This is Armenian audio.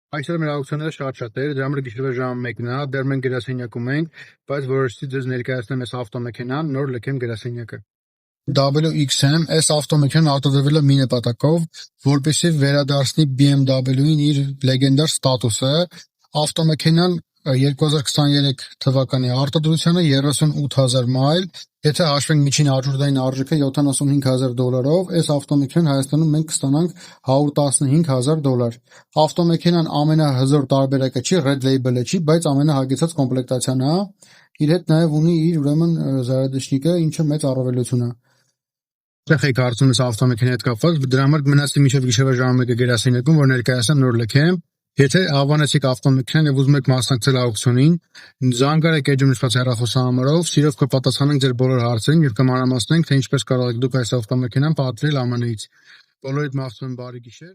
Այսօր մեր ակցիաները շատ էր, դրա համար գիշերվա ժամը 1-ն է, դեռ մենք գրասենյակում ենք, բայց որոշեցի ձեզ ներկայացնեմ այս ավտոմեքենան, նոր լքեմ գրասենյակը։ WXM այս ավտոմեքենան արտադրվել է մի նպատակով, որպեսզի վերադարձնի BMW-ին իր լեգենդար ստատուսը։ Ավտոմեքենան 2023 թվականի արտադրությանը 38,000 մայլ, եթե հաշվենք միջին արժութային արժեքը $75,000, այս ավտոմեքենան Հայաստանում մենք կստանանք $115,000։ Ավտոմեքենան ամենահզոր տարբերակը չի, Red Label-ը չի, բայց ամենահագեցած կոմպլեկտացիան է։ Իր հետ նաև ունի իր ուրեմն զարադաշնիկը, ինչը մեծ առավելություն է։ Այդտեղ եք հարցնում ես ավտոմեքենայի հետ կապված, դրա համար կմնացի մինչև գիշերվա ժամը 1-ը գրասենյակում, որ ներկայացնեմ նոր լքեմ։ Եթե հավանեցիք ավտոմեքենան եւ ուզում եք մասնակցել աուկցիոնին, զանգարեք էջում նշված հեռախոսահամարով, սիրով կպատասխանենք ձեր բոլոր հարցերին եւ կմանրամասնենք, թե ինչպես կարող եք դուք այս ավտոմեքենան պատվիրել ԱՄՆ-ից։ Բոլորիդ մաղթում եմ բարի գիշեր։